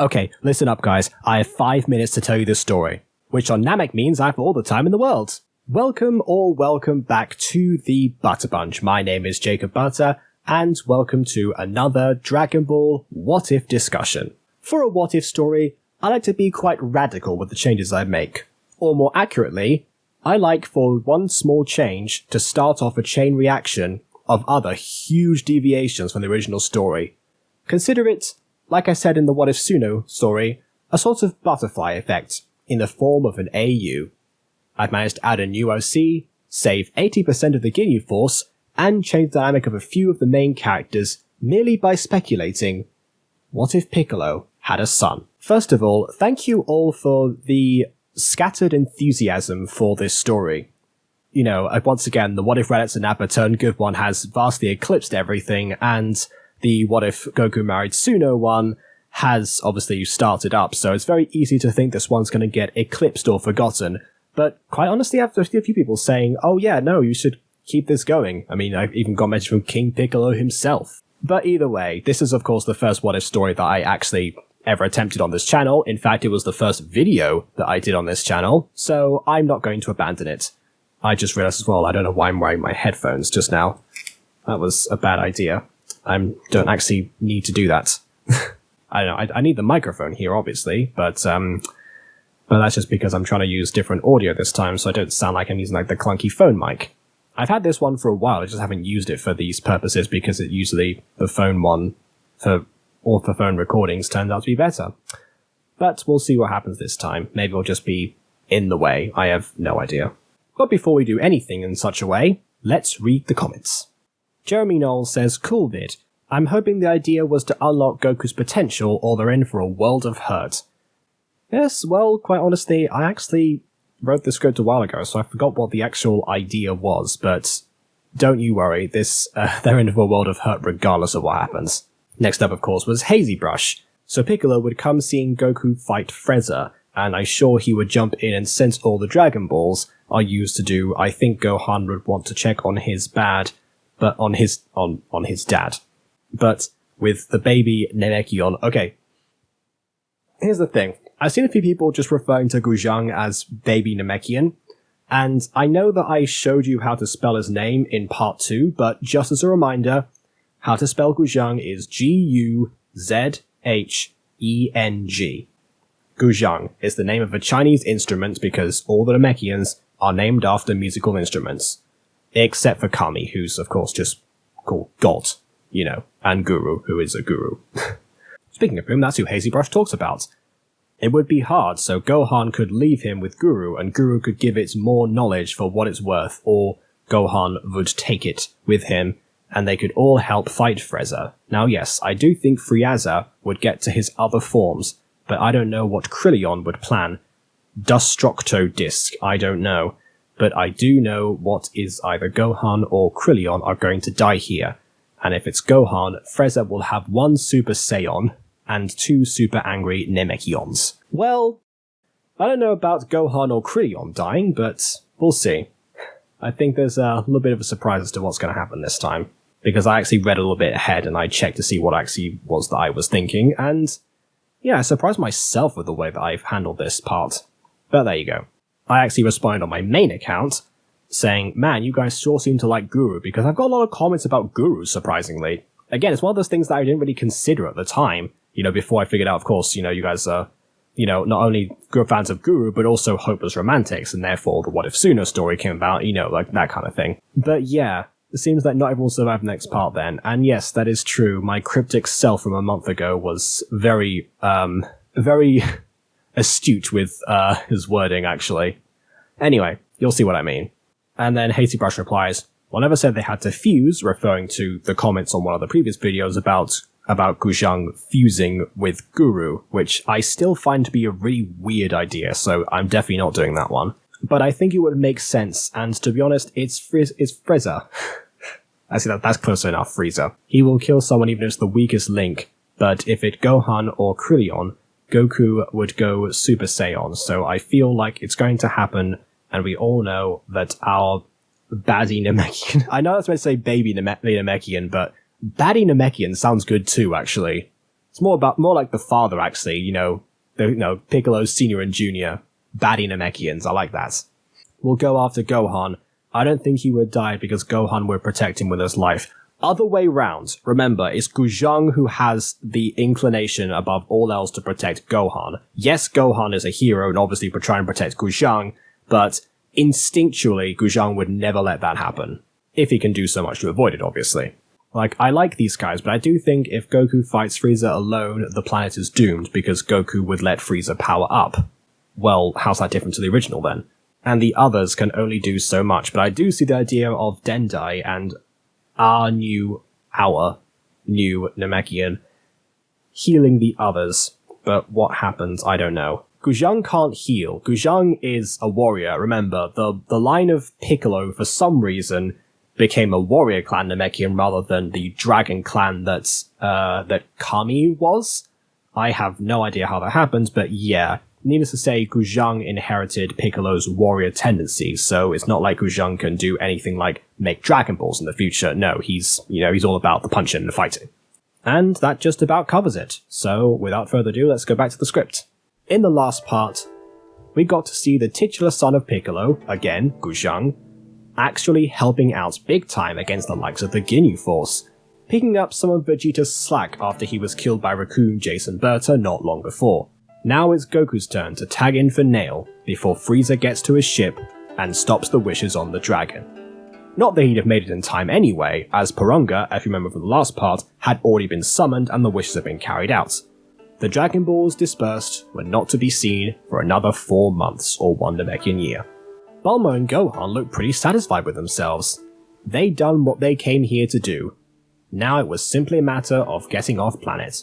Okay, listen up guys, I have 5 minutes to tell you this story, which on Namek means I have all the time in the world. Welcome or welcome back to the Butter Bunch. My name is Jacob Butter, and welcome to another Dragon Ball What If discussion. For a What If story, I like to be quite radical with the changes I make. Or more accurately, I like for one small change to start off a chain reaction of other huge deviations from the original story. Consider it, like I said in the What If Suno story, a sort of butterfly effect in the form of an AU. I've managed to add a new OC, save 80% of the Ginyu Force, and change the dynamic of a few of the main characters merely by speculating, what if Piccolo had a son? First of all, thank you all for the scattered enthusiasm for this story. You know, once again, the What If Reddit's and Nappa Turn Good one has vastly eclipsed everything, and the What If Goku Married Suno one has obviously started up, so it's very easy to think this one's going to get eclipsed or forgotten. But quite honestly, I've seen a few people saying, oh yeah, no, you should keep this going. I mean, I've even got mention from King Piccolo himself. But either way, this is of course the first What If story that I actually ever attempted on this channel. In fact, it was the first video that I did on this channel, so I'm not going to abandon it. I just realized as well, I don't know why I'm wearing my headphones just now. That was a bad idea. I don't actually need to do that. I don't know, I need the microphone here, obviously, but that's just because I'm trying to use different audio this time, so I don't sound like I'm using like the clunky phone mic. I've had this one for a while, I just haven't used it for these purposes because it usually, the phone one, for phone recordings turns out to be better. But we'll see what happens this time. Maybe it'll just be in the way, I have no idea. But before we do anything in such a way, let's read the comments. Jeremy Knowles says, cool vid. I'm hoping the idea was to unlock Goku's potential or they're in for a world of hurt. Yes, well, quite honestly, I actually wrote the script a while ago, so I forgot what the actual idea was, but don't you worry, they're in for a world of hurt regardless of what happens. Next up, of course, was Hazy Brush. So Piccolo would come seeing Goku fight Frieza, and I'm sure he would jump in, and since all the Dragon Balls are used to do, I think Gohan would want to check on his dad. But with the baby Namekian, okay. Here's the thing. I've seen a few people just referring to Guzhang as baby Namekian, and I know that I showed you how to spell his name in part 2, but just as a reminder, how to spell Guzhang is Guzheng. Guzhang is the name of a Chinese instrument because all the Namekians are named after musical instruments. Except for Kami, who's of course just called God, you know, and Guru, who is a guru. Speaking of whom, that's who Hazy Brush talks about. It would be hard, so Gohan could leave him with Guru, and Guru could give it more knowledge for what it's worth, or Gohan would take it with him, and they could all help fight Frieza. Now yes, I do think Frieza would get to his other forms, but I don't know what Krillon would plan. Destructo Disc, I don't know. But I do know what is either Gohan or Krillon are going to die here. And if it's Gohan, Frieza will have 1 Super Saiyan and 2 super angry Namekians. Well, I don't know about Gohan or Krillon dying, but we'll see. I think there's a little bit of a surprise as to what's going to happen this time. Because I actually read a little bit ahead and I checked to see what actually was that I was thinking, and yeah, I surprised myself with the way that I've handled this part. But there you go. I actually responded on my main account, saying, man, you guys sure seem to like Guru, because I've got a lot of comments about Guru, surprisingly. Again, it's one of those things that I didn't really consider at the time, you know, before I figured out, of course, you know, you guys are, you know, not only good fans of Guru, but also hopeless romantics, and therefore the What If Suno story came about, you know, like that kind of thing. But yeah, it seems that not everyone survived the next part then, and yes, that is true, my cryptic self from a month ago was very astute with his wording, actually. Anyway, you'll see what I mean. And then Hazy Brush replies, well, never said they had to fuse, referring to the comments on one of the previous videos about Guzhang fusing with Guru, which I still find to be a really weird idea, so I'm definitely not doing that one. But I think it would make sense, and to be honest, it's Frieza. I see that's close enough, Frieza. He will kill someone even if it's the weakest link, but if it's Gohan or Krillon, Goku would go Super Saiyan, so I feel like it's going to happen, and we all know that our baddie Namekian... I know that's meant to say baby Namekian, but baddie Namekian sounds good too, actually. It's more like the father, actually, Piccolo's senior and junior, baddie Namekians. I like that. We'll go after Gohan. I don't think he would die because Gohan would protect him with his life. Other way round. Remember, it's Guzhang who has the inclination above all else to protect Gohan. Yes, Gohan is a hero and obviously try and protect Guzhang, but instinctually, Guzhang would never let that happen. If he can do so much to avoid it, obviously. I like these guys, but I do think if Goku fights Frieza alone, the planet is doomed because Goku would let Frieza power up. Well, how's that different to the original then? And the others can only do so much, but I do see the idea of Dendai and our new Namekian healing the others, but what happens, I don't know. Guzhang can't heal. Guzhang is a warrior, remember, the line of Piccolo, for some reason, became a warrior clan Namekian rather than the dragon clan that Kami was. I have no idea how that happens, but yeah. Needless to say, Guzhang inherited Piccolo's warrior tendencies, so it's not like Guzhang can do anything like make Dragon Balls in the future. No, he's all about the punching and the fighting. And that just about covers it. So, without further ado, let's go back to the script. In the last part, we got to see the titular son of Piccolo, again, Guzhang, actually helping out big time against the likes of the Ginyu Force, picking up some of Vegeta's slack after he was killed by Raccoon Jason Berta not long before. Now it's Goku's turn to tag in for Nail before Frieza gets to his ship and stops the wishes on the dragon. Not that he'd have made it in time anyway, as Porunga, if you remember from the last part, had already been summoned and the wishes had been carried out. The Dragon Balls dispersed were not to be seen for another 4 months or 1 Namekian year. Bulma and Gohan looked pretty satisfied with themselves. They'd done what they came here to do. Now it was simply a matter of getting off planet.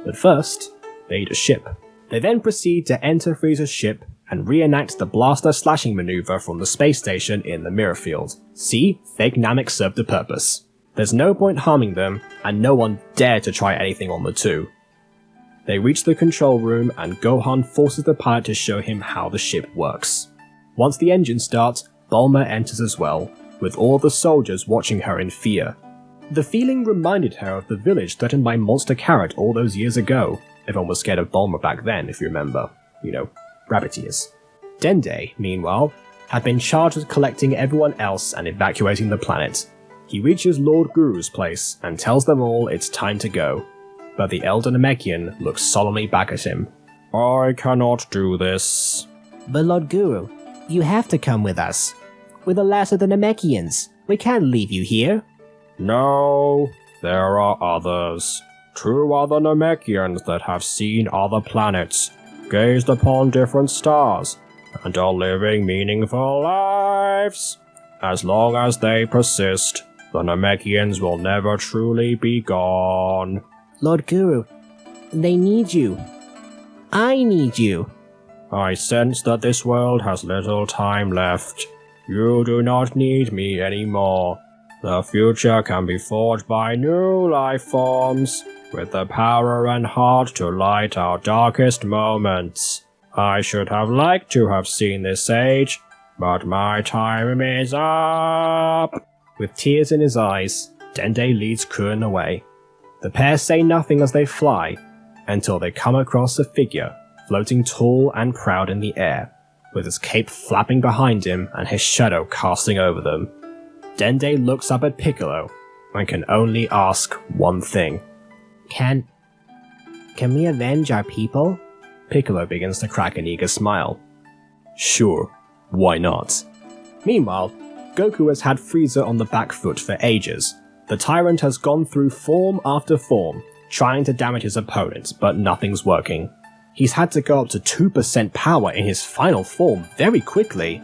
But first, they'd a ship. They then proceed to enter Frieza's ship and reenact the blaster slashing maneuver from the space station in the mirror field. See, fake Namek served a purpose. There's no point harming them, and no one dared to try anything on the two. They reach the control room and Gohan forces the pilot to show him how the ship works. Once the engine starts, Bulma enters as well, with all the soldiers watching her in fear. The feeling reminded her of the village threatened by Monster Carrot all those years ago. Everyone was scared of Bulma back then, if you remember. Rabbit ears. Dende, meanwhile, had been charged with collecting everyone else and evacuating the planet. He reaches Lord Guru's place and tells them all it's time to go. But the elder Namekian looks solemnly back at him. I cannot do this. But Lord Guru, you have to come with us. We're the last of the Namekians. We can't leave you here. No, there are others. 2 other Namekians that have seen other planets, gazed upon different stars, and are living meaningful lives. As long as they persist, the Namekians will never truly be gone. Lord Guru, they need you. I need you. I sense that this world has little time left. You do not need me anymore. The future can be forged by new life forms, with the power and heart to light our darkest moments. I should have liked to have seen this age, but my time is up. With tears in his eyes, Dende leads Kun away. The pair say nothing as they fly, until they come across a figure floating tall and proud in the air, with his cape flapping behind him and his shadow casting over them. Dende looks up at Piccolo, and can only ask one thing. Can we avenge our people? Piccolo begins to crack an eager smile. Sure, why not? Meanwhile, Goku has had Frieza on the back foot for ages. The tyrant has gone through form after form, trying to damage his opponents, but nothing's working. He's had to go up to 2% power in his final form very quickly,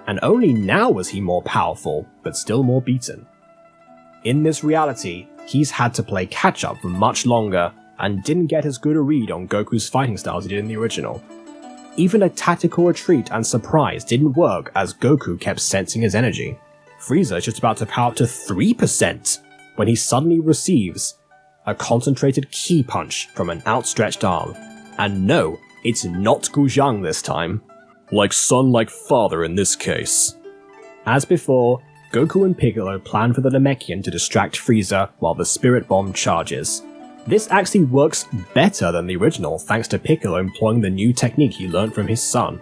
and only now was he more powerful, but still more beaten. In this reality, he's had to play catch-up for much longer, and didn't get as good a read on Goku's fighting style as he did in the original. Even a tactical retreat and surprise didn't work as Goku kept sensing his energy. Frieza is just about to power up to 3% when he suddenly receives a concentrated ki punch from an outstretched arm. And no, it's not Guzhang this time. Like son, like father in this case. As before, Goku and Piccolo plan for the Namekian to distract Frieza while the Spirit Bomb charges. This actually works better than the original thanks to Piccolo employing the new technique he learned from his son.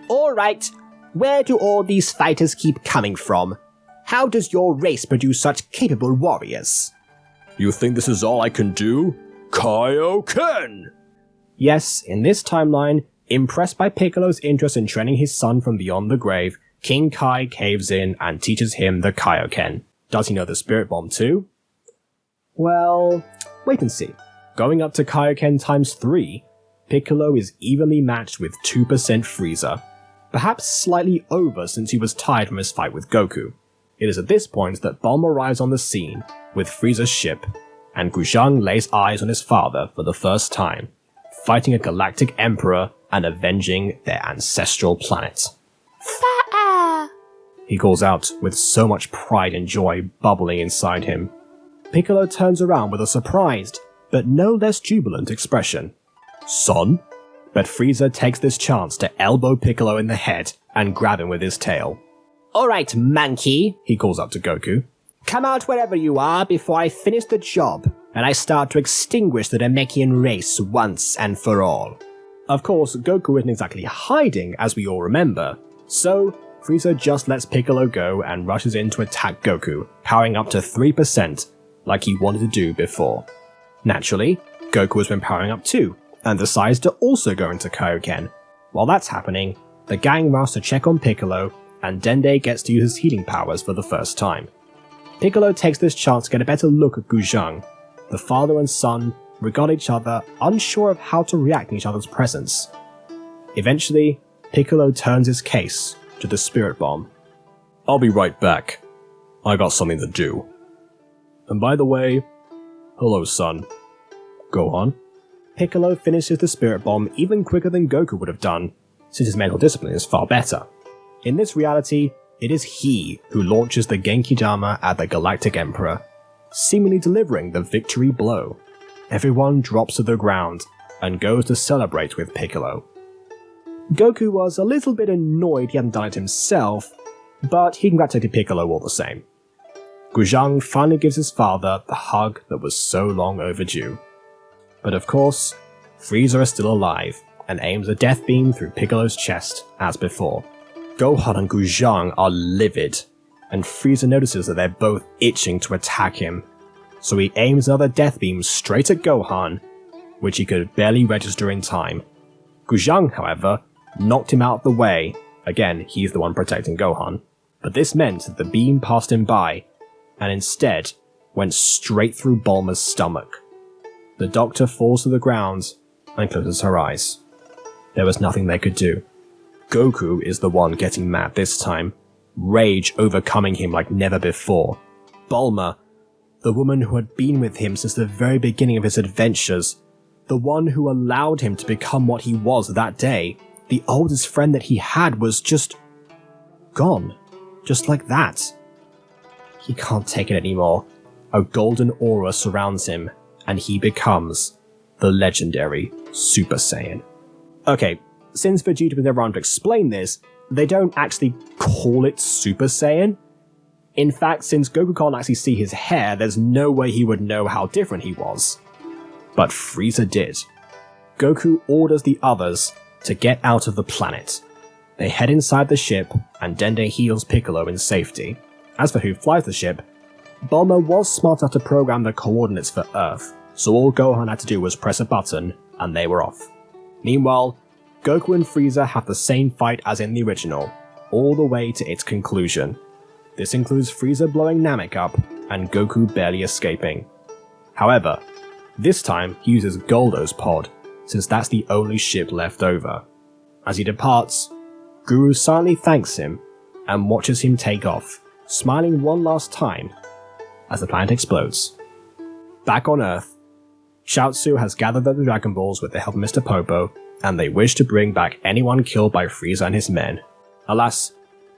Alright, where do all these fighters keep coming from? How does your race produce such capable warriors? You think this is all I can do? Kaioken! Yes, in this timeline, impressed by Piccolo's interest in training his son from beyond the grave, King Kai caves in and teaches him the Kaioken. Does he know the Spirit Bomb too? Well, wait and see. Going up to Kaioken times 3, Piccolo is evenly matched with 2% Frieza. Perhaps slightly over since he was tired from his fight with Goku. It is at this point that Bulma arrives on the scene with Frieza's ship, and Guzhang lays eyes on his father for the first time, fighting a galactic emperor and avenging their ancestral planet. Fire! He calls out with so much pride and joy bubbling inside him. Piccolo turns around with a surprised, but no less jubilant expression. Son? But Frieza takes this chance to elbow Piccolo in the head and grab him with his tail. Alright, monkey, He calls out to Goku. come out wherever you are before I finish the job, and I start to extinguish the Namekian race once and for all. Of course, Goku isn't exactly hiding, as we all remember, so Frieza just lets Piccolo go and rushes in to attack Goku, powering up to 3%, like he wanted to do before. Naturally, Goku has been powering up too, and decides to also go into Kaioken. While that's happening, the gang rushes to check on Piccolo, and Dende gets to use his healing powers for the first time. Piccolo takes this chance to get a better look at Guzhang. The father and son regard each other, unsure of how to react in each other's presence. Eventually, Piccolo turns his case to the Spirit Bomb. I'll be right back. I got something to do. And by the way, hello son. Gohan. Piccolo finishes the Spirit Bomb even quicker than Goku would have done, since his mental discipline is far better. In this reality, it is he who launches the Genki Dama at the Galactic Emperor, seemingly delivering the victory blow. Everyone drops to the ground and goes to celebrate with Piccolo. Goku was a little bit annoyed he hadn't done it himself, but he congratulated Piccolo all the same. Guzhang finally gives his father the hug that was so long overdue. But of course, Frieza is still alive and aims a death beam through Piccolo's chest as before. Gohan and Guzhang are livid, and Frieza notices that they're both itching to attack him, so he aims another death beam straight at Gohan, which he could barely register in time. Guzhang, however, knocked him out of the way. Again, he's the one protecting Gohan, but this meant that the beam passed him by, and instead went straight through Bulma's stomach. The doctor falls to the ground and closes her eyes. There was nothing they could do. Goku is the one getting mad this time, rage overcoming him like never before. Bulma, the woman who had been with him since the very beginning of his adventures, the one who allowed him to become what he was that day, the oldest friend that he had, was just gone. Just like that. He can't take it anymore. A golden aura surrounds him, and he becomes the legendary Super Saiyan. Okay, since Vegeta was never around to explain this, they don't actually call it Super Saiyan. In fact, since Goku can't actually see his hair, there's no way he would know how different he was. But Frieza did. Goku orders the others to get out of the planet. They head inside the ship, and Dende heals Piccolo in safety. As for who flies the ship, Bulma was smart enough to program the coordinates for Earth, so all Gohan had to do was press a button, and they were off. Meanwhile, Goku and Frieza have the same fight as in the original, all the way to its conclusion. This includes Frieza blowing Namek up, and Goku barely escaping. However, this time he uses Goldo's pod, since that's the only ship left over. As he departs, Guru silently thanks him, and watches him take off, smiling one last time, as the planet explodes. Back on Earth, Chaozu has gathered the Dragon Balls with the help of Mr. Popo, and they wish to bring back anyone killed by Frieza and his men. Alas,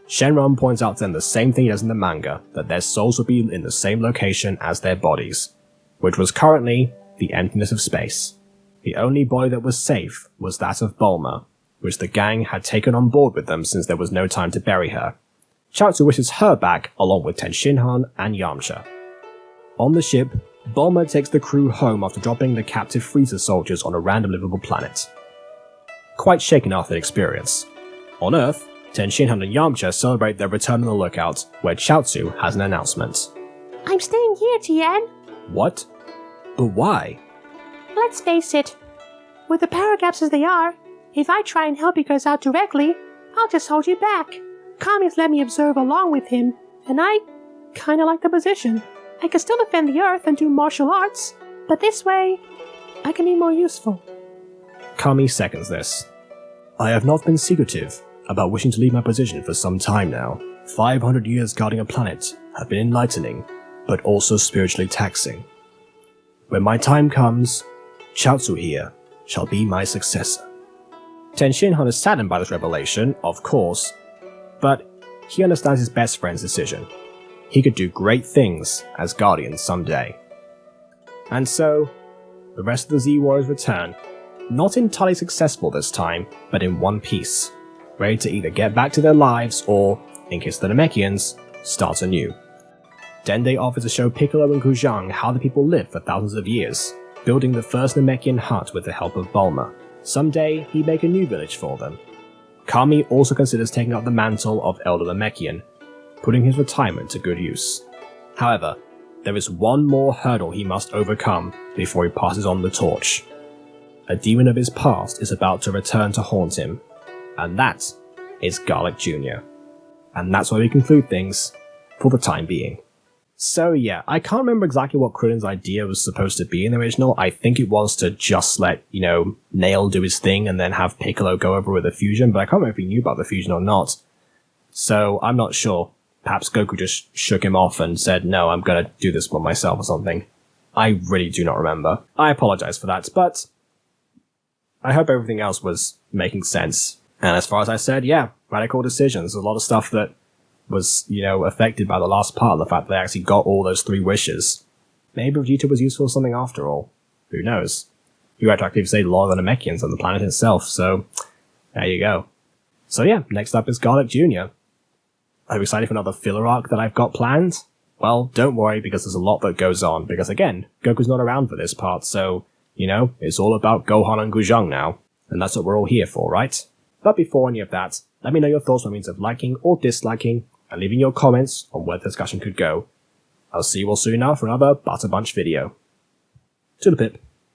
Shenron points out to them the same thing he does in the manga, that their souls will be in the same location as their bodies, which was currently the emptiness of space. The only body that was safe was that of Bulma, which the gang had taken on board with them since there was no time to bury her. Chaozu wishes her back along with Tenshinhan and Yamcha. On the ship, Bulma takes the crew home after dropping the captive Frieza soldiers on a random livable planet. Quite shaken after the experience. On Earth, Ten Shinhan and Yamcha celebrate their return on the Lookout, where Chaozu has an announcement. I'm staying here, Tien. What? But why? Let's face it. With the power gaps as they are, if I try and help you guys out directly, I'll just hold you back. Kami's let me observe along with him, and I kinda like the position. I can still defend the Earth and do martial arts, but this way, I can be more useful. Kami seconds this. I have not been secretive about wishing to leave my position for some time now. 500 years guarding a planet have been enlightening, but also spiritually taxing. When my time comes, Chaozu here shall be my successor. Ten Shinhan is saddened by this revelation, of course, but he understands his best friend's decision. He could do great things as Guardian someday. And so, the rest of the Z-Warriors return, not entirely successful this time, but in one piece, ready to either get back to their lives or, in case of the Namekians, start anew. Dende offers to show Piccolo and Guzhang how the people lived for thousands of years, building the first Namekian hut with the help of Bulma. Someday, he'd make a new village for them. Kami also considers taking up the mantle of Elder Namekian, putting his retirement to good use. However, there is one more hurdle he must overcome before he passes on the torch. A demon of his past is about to return to haunt him, and that is Garlic Jr. And that's where we conclude things, for the time being. So yeah, I can't remember exactly what Krillin's idea was supposed to be in the original. I think it was to just let, Nail do his thing and then have Piccolo go over with the fusion, but I can't remember if he knew about the fusion or not. So I'm not sure. Perhaps Goku just shook him off and said, no, I'm gonna do this one myself or something. I really do not remember. I apologize for that, but I hope everything else was making sense. And as far as I said, yeah, radical decisions. There's a lot of stuff that was, affected by the last part, the fact that they actually got all those 3 wishes. Maybe Vegeta was useful for something after all. Who knows? You had to actually save a lot of the Namekians on the planet itself, so there you go. So yeah, next up is Garlic Jr. Are you excited for another filler arc that I've got planned? Well, don't worry, because there's a lot that goes on, because again, Goku's not around for this part, so, it's all about Gohan and Guzhang now, and that's what we're all here for, right? But before any of that, let me know your thoughts by means of liking or disliking, and leaving your comments on where the discussion could go. I'll see you all soon now for another Butter Bunch video. To the pip.